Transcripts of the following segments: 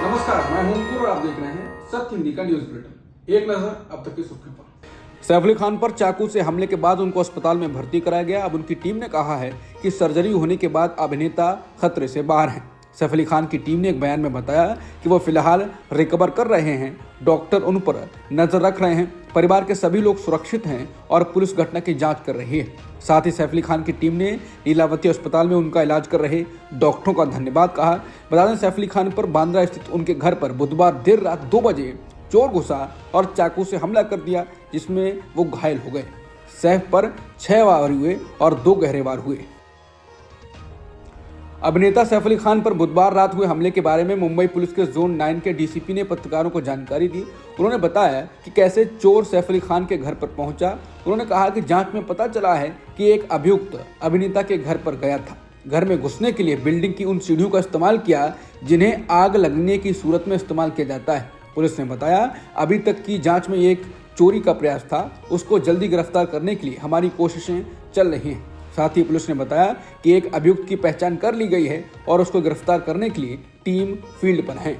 नमस्कार, मैं हूं अंकुर और आप देख रहे हैं सत्य हिंदी का न्यूज बुलेटिन। एक नजर अब तक की सुर्खियों पर। सैफ अली खान पर चाकू से हमले के बाद उनको अस्पताल में भर्ती कराया गया। अब उनकी टीम ने कहा है कि सर्जरी होने के बाद अभिनेता खतरे से बाहर हैं। सैफ अली खान की टीम ने एक बयान में बताया कि वो फिलहाल रिकवर कर रहे हैं, डॉक्टर उन पर नजर रख रहे हैं, परिवार के सभी लोग सुरक्षित हैं और पुलिस घटना की जांच कर रही है। साथ ही सैफ अली खान की टीम ने लीलावती अस्पताल में उनका इलाज कर रहे डॉक्टरों का धन्यवाद कहा। बता दें, सैफ अली खान पर बांद्रा स्थित उनके घर पर बुधवार देर रात 2 बजे चोर घुसा और चाकू से हमला कर दिया, जिसमें वो घायल हो गए। सैफ पर 6 वार हुए और 2 गहरे वार हुए। अभिनेता सैफ अली खान पर बुधवार रात हुए हमले के बारे में मुंबई पुलिस के जोन 9 के डीसीपी ने पत्रकारों को जानकारी दी। उन्होंने बताया कि कैसे चोर सैफ अली खान के घर पर पहुंचा। उन्होंने कहा कि जांच में पता चला है कि एक अभियुक्त अभिनेता के घर पर गया था। घर में घुसने के लिए बिल्डिंग की उन सीढ़ियों का इस्तेमाल किया जिन्हें आग लगने की सूरत में इस्तेमाल किया जाता है। पुलिस ने बताया, अभी तक की जाँच में एक चोरी का प्रयास था, उसको जल्दी गिरफ्तार करने के लिए हमारी कोशिशें चल रही हैं। साथ ही पुलिस ने बताया कि एक अभियुक्त की पहचान कर ली गई है और उसको गिरफ्तार करने के लिए टीम फील्ड पर है।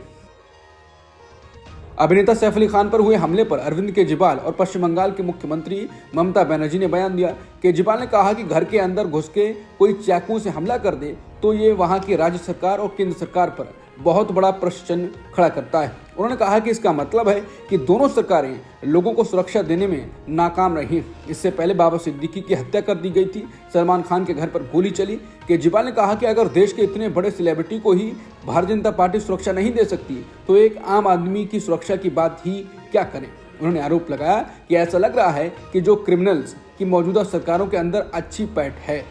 अभिनेता सैफ अली खान पर हुए हमले पर अरविंद केजरीवाल और पश्चिम बंगाल के मुख्यमंत्री ममता बनर्जी ने बयान दिया। केजरीवाल ने कहा कि घर के अंदर घुस के कोई चाकू से हमला कर दे तो ये वहां की राज्य सरकार और केंद्र सरकार पर बहुत बड़ा प्रश्न चिन्ह खड़ा करता है। उन्होंने कहा कि इसका मतलब है कि दोनों सरकारें लोगों को सुरक्षा देने में नाकाम रही। इससे पहले बाबा सिद्दीकी की हत्या कर दी गई थी, सलमान खान के घर पर गोली चली। केजरीवाल ने कहा कि अगर देश के इतने बड़े सेलिब्रिटी को ही भारतीय जनता पार्टी सुरक्षा नहीं दे सकती तो एक आम आदमी की सुरक्षा की बात ही क्या करें। उन्होंने आरोप लगाया कि ऐसा लग रहा है कि जो क्रिमिनल्स की मौजूदा सरकारों के अंदर अच्छी पैठ है,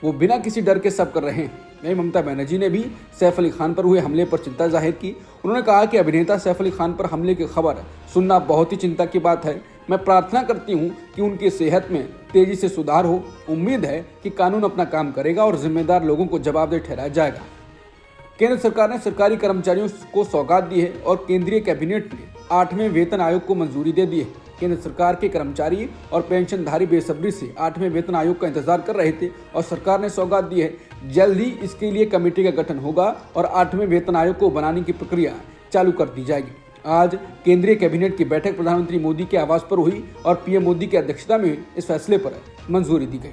वो बिना किसी डर के सब कर रहे हैं। वहीं ममता बनर्जी ने भी सैफ अली खान पर हुए हमले पर चिंता जाहिर की। उन्होंने कहा कि अभिनेता सैफ अली खान पर हमले की खबर सुनना बहुत ही चिंता की बात है। मैं प्रार्थना करती हूं कि उनकी सेहत में तेजी से सुधार हो। उम्मीद है कि कानून अपना काम करेगा और जिम्मेदार लोगों को जवाबदेह ठहराया जाएगा। केंद्र सरकार ने सरकारी कर्मचारियों को सौगात दी है और केंद्रीय कैबिनेट ने 8वें वेतन आयोग को मंजूरी दे दी है। केंद्र सरकार के कर्मचारी और पेंशनधारी बेसब्री से 8वें वेतन आयोग का इंतजार कर रहे थे और सरकार ने सौगात दी है। जल्द ही इसके लिए कमेटी का गठन होगा और 8वें वेतन आयोग को बनाने की प्रक्रिया चालू कर दी जाएगी। आज केंद्रीय कैबिनेट की बैठक प्रधानमंत्री मोदी के आवास पर हुई और पीएम मोदी की अध्यक्षता में इस फैसले पर मंजूरी दी गई।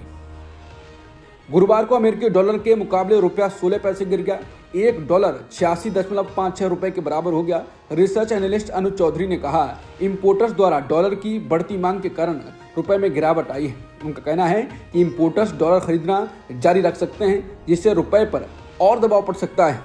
गुरुवार को अमेरिकी डॉलर के मुकाबले रुपया 16 पैसे गिर गया। $1 86.56 रुपए के बराबर हो गया। रिसर्च एनालिस्ट अनुज चौधरी ने कहा, इंपोर्टर्स द्वारा डॉलर की बढ़ती मांग के कारण रुपए में गिरावट आई है। उनका कहना है कि इंपोर्टर्स डॉलर खरीदना जारी रख सकते हैं, जिससे रुपए पर और दबाव पड़ सकता है।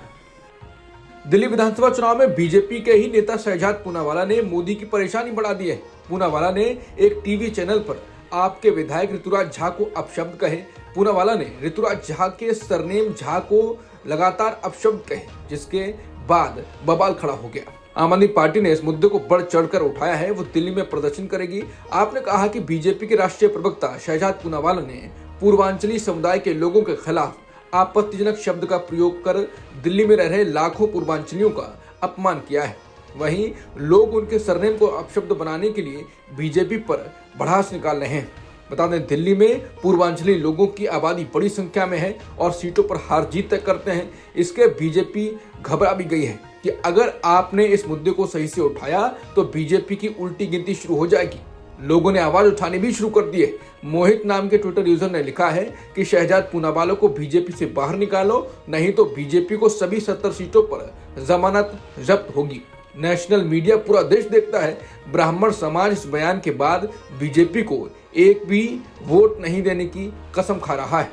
दिल्ली विधानसभा चुनाव में बीजेपी के ही नेता शहजाद पूनावाला ने मोदी की परेशानी बढ़ा दी है। पूनावाला ने एक टीवी चैनल पर आपके विधायक ऋतुराज झा को अपशब्द कहे। पूनावाला ने ऋतुराज झा के सरनेम झा को लगातार अपशब्द कहे, जिसके बाद बवाल खड़ा हो गया। आम आदमी पार्टी ने इस मुद्दे को बढ़ चढ़कर उठाया है। वो दिल्ली में प्रदर्शन करेगी। आपने कहा कि बीजेपी के राष्ट्रीय प्रवक्ता शहजाद पूनावाला ने पूर्वांचली समुदाय के लोगों के खिलाफ आपत्तिजनक शब्द का प्रयोग कर दिल्ली में रह रहे लाखों पूर्वांचलियों का अपमान किया है। वहीं लोग उनके सरनेम को अपशब्द बनाने के लिए बीजेपी पर भड़ास निकाल रहे हैं। बता दें, दिल्ली में पूर्वांचली लोगों की आबादी बड़ी संख्या में है और सीटों पर हार जीत तय करते हैं। इसके बीजेपी घबरा भी गई है कि अगर आपने इस मुद्दे को सही से उठाया तो बीजेपी की उल्टी गिनती शुरू हो जाएगी। लोगों ने आवाज उठानी भी शुरू कर दी है। मोहित नाम के ट्विटर यूजर ने लिखा है कि शहजाद पूनावाला को बीजेपी से बाहर निकालो, नहीं तो बीजेपी को सभी 70 सीटों पर जमानत जब्त होगी। नेशनल मीडिया पूरा देश देखता है। ब्राह्मण समाज इस बयान के बाद बीजेपी को एक भी वोट नहीं देने की कसम खा रहा है।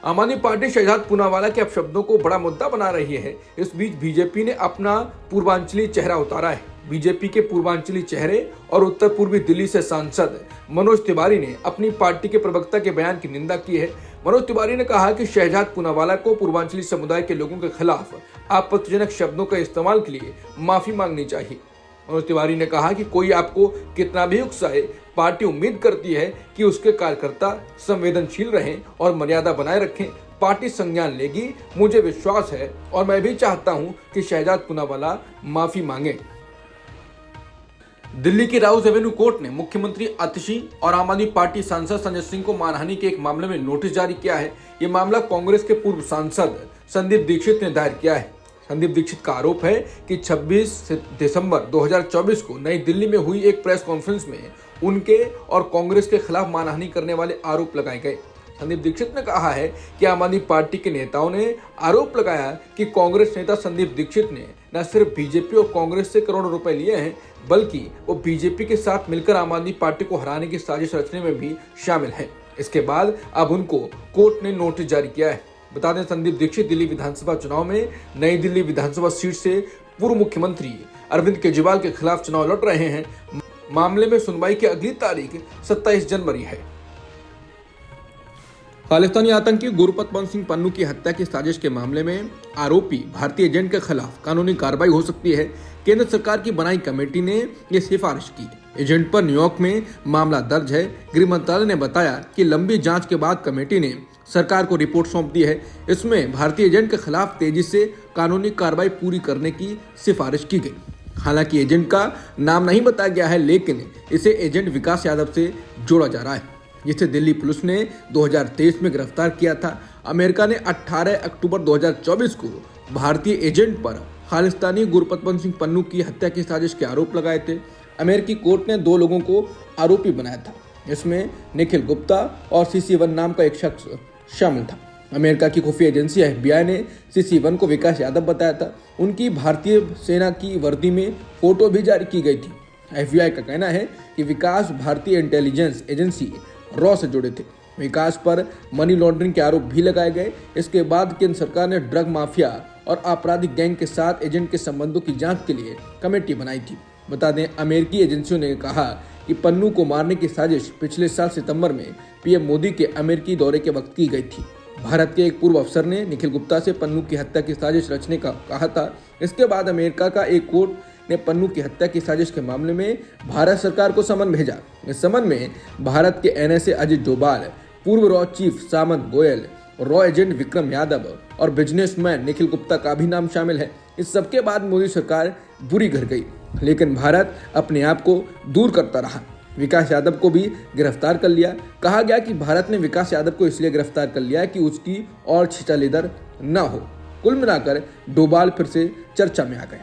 आम आदमी पार्टी शहजाद पूनावाला के अपशब्दों को बड़ा मुद्दा बना रही है। इस बीच बीजेपी ने अपना पूर्वांचली चेहरा उतारा है। बीजेपी के पूर्वांचली चेहरे और उत्तर पूर्वी दिल्ली से सांसद मनोज तिवारी ने अपनी पार्टी के प्रवक्ता के बयान की निंदा की है। मनोज तिवारी ने कहा कि शहजाद पूनावाला को पूर्वांचली समुदाय के लोगों के खिलाफ आपत्तिजनक शब्दों का इस्तेमाल के लिए माफी मांगनी चाहिए। मनोज तिवारी ने कहा कि कोई आपको कितना भी उकसाए, पार्टी उम्मीद करती है कि उसके कार्यकर्ता संवेदनशील रहें और मर्यादा बनाए रखें। पार्टी संज्ञान लेगी, मुझे विश्वास है और मैं भी चाहता हूं कि शहजाद पूनावाला माफी मांगे। दिल्ली की राउज एवेन्यू कोर्ट ने मुख्यमंत्री आतिशी और आम आदमी पार्टी सांसद संजय सिंह को मानहानि के एक मामले में नोटिस जारी किया है। ये मामला कांग्रेस के पूर्व सांसद संदीप दीक्षित ने दायर किया है। संदीप दीक्षित का आरोप है कि 26 दिसंबर 2024 को नई दिल्ली में हुई एक प्रेस कॉन्फ्रेंस में उनके और कांग्रेस के खिलाफ मानहानि करने वाले आरोप लगाए गए। संदीप दीक्षित ने कहा है कि आम आदमी पार्टी के नेताओं ने आरोप लगाया कि कांग्रेस नेता संदीप दीक्षित ने न सिर्फ बीजेपी और कांग्रेस से करोड़ों रुपए लिए हैं, बल्कि वो बीजेपी के साथ मिलकर आम आदमी पार्टी को हराने की साजिश रचने में भी शामिल है। इसके बाद अब उनको कोर्ट ने नोटिस जारी किया है। बता दें, संदीप दीक्षित दिल्ली विधानसभा चुनाव में नई दिल्ली विधानसभा सीट से पूर्व मुख्यमंत्री अरविंद केजरीवाल के खिलाफ चुनाव लड़ रहे हैं। मामले में सुनवाई की अगली तारीख 27 जनवरी है। खालिस्तानी आतंकी गुरपतवंत सिंह पन्नू की हत्या की साजिश के मामले में आरोपी भारतीय एजेंट के खिलाफ कानूनी कार्रवाई हो सकती है। केंद्र सरकार की बनाई कमेटी ने यह सिफारिश की। एजेंट पर न्यूयॉर्क में मामला दर्ज है। गृह मंत्रालय ने बताया कि लंबी जांच के बाद कमेटी ने सरकार को रिपोर्ट सौंप दी है। इसमें भारतीय एजेंट के खिलाफ तेजी से कानूनी कार्रवाई पूरी करने की सिफारिश की गई। हालांकि एजेंट का नाम नहीं बताया गया है, लेकिन इसे एजेंट विकास यादव से जोड़ा जा रहा है, जिसे दिल्ली पुलिस ने 2023 में गिरफ्तार किया था। अमेरिका ने 18 अक्टूबर 2024 को भारतीय एजेंट पर खालिस्तानी गुरपतवंत सिंह पन्नू की हत्या की साजिश के आरोप लगाए थे। अमेरिकी कोर्ट ने 2 लोगों को आरोपी बनाया था। इसमें निखिल गुप्ता और CC1 नाम का एक शख्स शामिल था। अमेरिका की खुफिया एजेंसी FBI ने CC1 को विकास यादव बताया था। उनकी भारतीय सेना की वर्दी में फोटो भी जारी की गई थी। FBI का कहना है कि विकास भारतीय इंटेलिजेंस एजेंसी रॉ से जुड़े थे। विकास पर मनी लॉन्ड्रिंग के आरोप भी लगाए गए। इसके बाद केंद्र सरकार ने ड्रग माफिया और आपराधिक गैंग के साथ एजेंट के संबंधों की जांच के लिए कमेटी बनाई थी। बता दें, अमेरिकी एजेंसियों ने कहा कि पन्नू को मारने की साजिश पिछले साल सितंबर में PM मोदी के अमेरिकी दौरे के वक्त की गई थी। भारत के एक पूर्व अफसर ने निखिल गुप्ता से पन्नू की हत्या की साजिश रचने का कहा था। इसके बाद अमेरिका का एक कोर्ट ने पन्नू की हत्या की साजिश के मामले में भारत सरकार को समन भेजा। इस समन में भारत के NSA अजित डोभाल, पूर्व रॉ चीफ सामंत गोयल, रॉ एजेंट विक्रम यादव और बिजनेसमैन निखिल गुप्ता का भी नाम शामिल है। इस सबके बाद मोदी सरकार बुरी घर गई, लेकिन भारत अपने आप को दूर करता रहा। विकास यादव को भी गिरफ्तार कर लिया। कहा गया कि भारत ने विकास यादव को इसलिए गिरफ्तार कर लिया कि उसकी और छिछालेदर न हो। कुल मिलाकर डोभाल फिर से चर्चा में आ गए।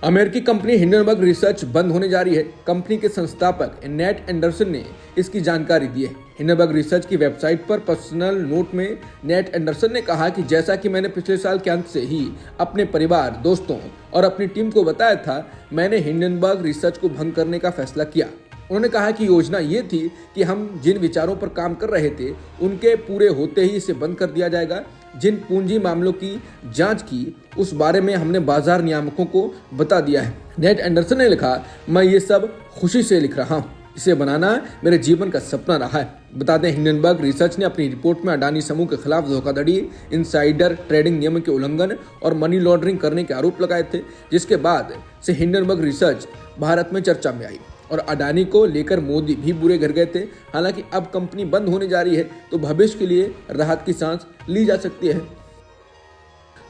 अमेरिकी कंपनी हिंडनबर्ग रिसर्च बंद होने जा रही है। कंपनी के संस्थापक नेट एंडरसन ने इसकी जानकारी दी है। हिंडनबर्ग रिसर्च की वेबसाइट पर पर्सनल नोट में नेट एंडरसन ने कहा कि जैसा कि मैंने पिछले साल के अंत से ही अपने परिवार, दोस्तों और अपनी टीम को बताया था, मैंने हिंडनबर्ग रिसर्च को भंग करने का फैसला किया। उन्होंने कहा कि योजना ये थी कि हम जिन विचारों पर काम कर रहे थे उनके पूरे होते ही इसे बंद कर दिया जाएगा। जिन पूंजी मामलों की जांच की उस बारे में हमने बाजार नियामकों को बता दिया है। नेट एंडरसन ने लिखा, मैं ये सब खुशी से लिख रहा हूँ। इसे बनाना मेरे जीवन का सपना रहा है। बता दें, हिंडनबर्ग रिसर्च ने अपनी रिपोर्ट में अडानी समूह के खिलाफ धोखाधड़ी, इनसाइडर ट्रेडिंग नियम के उल्लंघन और मनी लॉन्ड्रिंग करने के आरोप लगाए थे, जिसके बाद से हिंडनबर्ग रिसर्च भारत में चर्चा में आई और अडानी को लेकर मोदी भी बुरे घर गए थे। हालांकि अब कंपनी बंद होने जा रही है तो भविष्य के लिए राहत की सांस ली जा सकती है।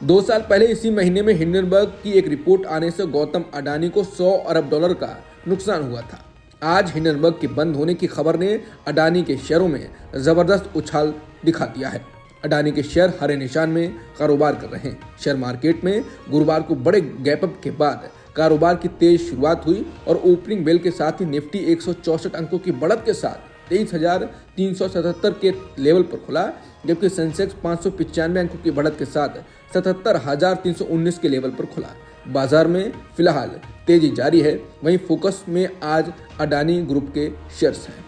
2 साल पहले इसी महीने में हिंडनबर्ग की एक रिपोर्ट आने से गौतम अडानी को $100 अरब का नुकसान हुआ था। आज हिंडनबर्ग के बंद होने की खबर ने अडानी के शेयरों में जबरदस्त उछाल दिखा दिया है। अडानी के शेयर हरे निशान में कारोबार कर रहे हैं। शेयर मार्केट में गुरुवार को बड़े गैपअप के बाद कारोबार की तेज शुरुआत हुई और ओपनिंग बेल के साथ ही निफ्टी 164 अंकों की बढ़त के साथ 23,377 के लेवल पर खुला, जबकि सेंसेक्स 595 अंकों की बढ़त के साथ 77,319 के लेवल पर खुला। बाजार में फिलहाल तेजी जारी है। वहीं फोकस में आज अडानी ग्रुप के शेयर्स हैं।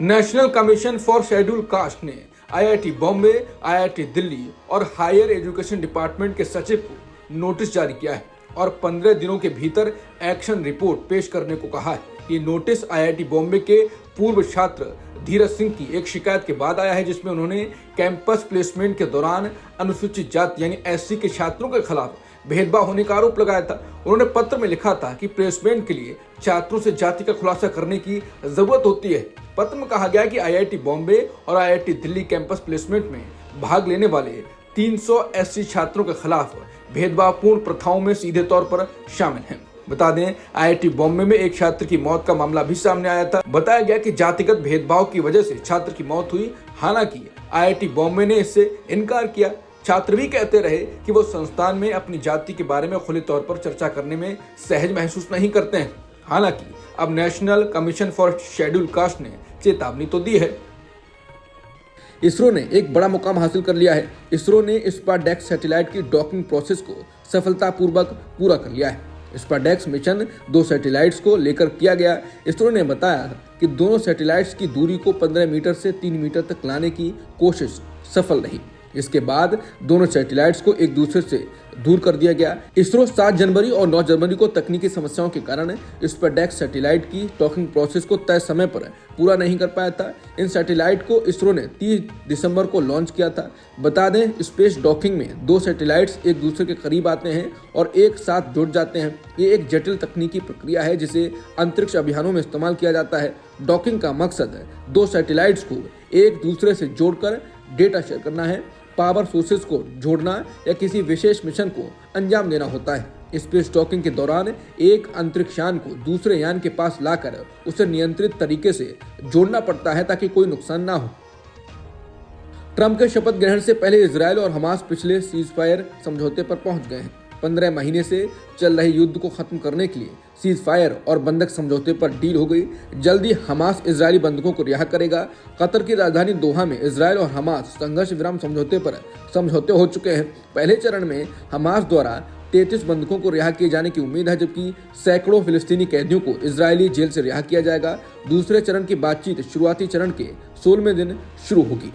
National commission for schedule caste ने IIT बॉम्बे, IIT दिल्ली और हायर एजुकेशन डिपार्टमेंट के सचिव को नोटिस जारी किया है और 15 दिनों के भीतर एक्शन रिपोर्ट पेश करने को कहा है। ये नोटिस IIT बॉम्बे के पूर्व छात्र धीरज सिंह की एक शिकायत के बाद आया है, जिसमें उन्होंने कैंपस प्लेसमेंट के दौरान अनुसूचित जाति यानी SC के छात्रों के खिलाफ भेदभाव होने का आरोप लगाया था। उन्होंने पत्र में लिखा था कि प्लेसमेंट के लिए छात्रों से जाति का खुलासा करने की जरूरत होती है। पत्र में कहा गया कि IIT बॉम्बे और IIT दिल्ली कैंपस प्लेसमेंट में भाग लेने वाले 300 SC छात्रों के खिलाफ भेदभावपूर्ण प्रथाओं में सीधे तौर पर शामिल हैं। बता दें, IIT बॉम्बे में एक छात्र की मौत का मामला भी सामने आया था। बताया गया कि जातिगत भेदभाव की वजह से छात्र की मौत हुई। हालांकि IIT बॉम्बे ने इससे इनकार किया। छात्र भी कहते रहे कि वो संस्थान में अपनी जाति के बारे में खुले तौर पर चर्चा करने में सहज महसूस नहीं करते हैं। हालांकि अब national commission for schedule caste ने चेतावनी तो दी है। इसरो ने एक बड़ा मुकाम हासिल कर लिया है। इसरो ने स्पारडेक्स सैटेलाइट की डॉकिंग प्रोसेस को सफलतापूर्वक पूरा कर लिया है। स्पारडेक्स मिशन 2 सैटेलाइट्स को लेकर किया गया। इसरो ने बताया कि दोनों सैटेलाइट्स की दूरी को 15 मीटर से 3 मीटर तक लाने की कोशिश सफल रही। इसके बाद दोनों सैटेलाइट्स को एक दूसरे से दूर कर दिया गया। इसरो 7 जनवरी और 9 जनवरी को तकनीकी समस्याओं के कारण स्पारडेक्स सैटेलाइट की डॉकिंग प्रोसेस को तय समय पर पूरा नहीं कर पाया था। इन सैटेलाइट को इसरो ने 30 दिसंबर को लॉन्च किया था। बता दें, स्पेस डॉकिंग में 2 सैटेलाइट्स एक दूसरे के करीब आते हैं और एक साथ जुड़ जाते हैं। ये एक जटिल तकनीकी प्रक्रिया है जिसे अंतरिक्ष अभियानों में इस्तेमाल किया जाता है। डॉकिंग का मकसद 2 सैटेलाइट्स को एक दूसरे से जोड़कर डेटा शेयर करना है, पावर सोर्सेज को जोड़ना या किसी विशेष मिशन को अंजाम देना होता है। स्पेस डॉकिंग के दौरान एक अंतरिक्ष यान को दूसरे यान के पास लाकर उसे नियंत्रित तरीके से जोड़ना पड़ता है ताकि कोई नुकसान ना हो। ट्रंप के शपथ ग्रहण से पहले इजरायल और हमास पिछले सीजफायर समझौते पर पहुंच गए हैं। 15 महीने से चल रहे युद्ध को खत्म करने के लिए सीजफायर और बंधक समझौते पर डील हो गई। जल्दी हमास इजरायली बंधकों को रिहा करेगा। कतर की राजधानी दोहा में इजरायल और हमास संघर्ष विराम समझौते पर समझौते हो चुके हैं। पहले चरण में हमास द्वारा 33 बंधकों को रिहा किए जाने की उम्मीद है, जबकि सैकड़ों फिलिस्तीनी कैदियों को इजरायली जेल से रिहा किया जाएगा। दूसरे चरण की बातचीत शुरुआती चरण के 16वें दिन शुरू होगी।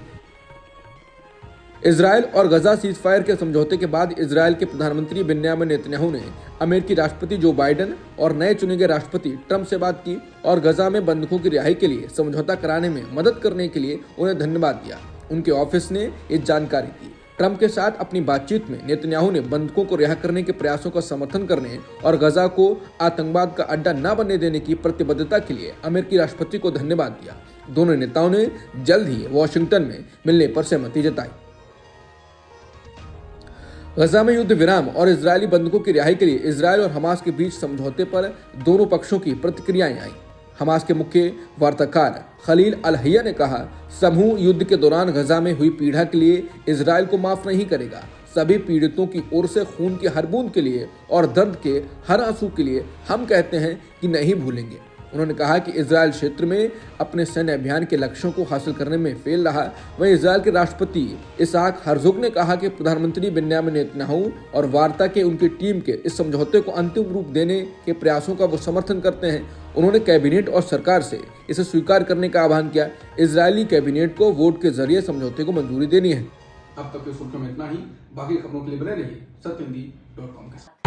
इजरायल और गजा सीजफायर के समझौते के बाद इजरायल के प्रधानमंत्री बेन्यामिन नेतन्याहू ने अमेरिकी राष्ट्रपति जो बाइडेन और नए चुने गए राष्ट्रपति ट्रंप से बात की और गजा में बंधकों की रिहाई के लिए समझौता कराने में मदद करने के लिए उन्हें धन्यवाद दिया। उनके ऑफिस ने ये जानकारी दी। ट्रंप के साथ अपनी बातचीत में नेतन्याहू ने बंधकों को रिहा करने के प्रयासों का समर्थन करने और गजा को आतंकवाद का अड्डा न बनने देने की प्रतिबद्धता के लिए अमेरिकी राष्ट्रपति को धन्यवाद दिया। दोनों नेताओं ने जल्द ही वॉशिंगटन में मिलने पर सहमति जताई। गजा में युद्ध विराम और इजरायली बंधकों की रिहाई के लिए इजरायल और हमास के बीच समझौते पर दोनों पक्षों की प्रतिक्रियाएं आई। हमास के मुख्य वार्ताकार खलील अल हैया ने कहा, समूह युद्ध के दौरान गजा में हुई पीड़ा के लिए इजरायल को माफ नहीं करेगा। सभी पीड़ितों की ओर से खून की हर बूंद के लिए और दर्द के हर आंसू के लिए हम कहते हैं कि नहीं भूलेंगे। उन्होंने कहा कि इजरायल क्षेत्र में अपने सैन्य अभियान के लक्ष्यों को हासिल करने में फेल रहा। वहीं इजरायल के राष्ट्रपति इसहाक हर्जोग ने कहा कि प्रधानमंत्री बेन्यामिन नेतन्याहू और वार्ता के उनकी टीम के इस समझौते को अंतिम रूप देने के प्रयासों का वो समर्थन करते हैं। उन्होंने कैबिनेट और सरकार से इसे स्वीकार करने का आह्वान किया। इजरायली कैबिनेट को वोट के जरिए समझौते को मंजूरी देनी है। अब तक की सुर्खियों में इतना ही। बाकी खबरों के लिए बने रहिए सत्यहिंदी.com के साथ।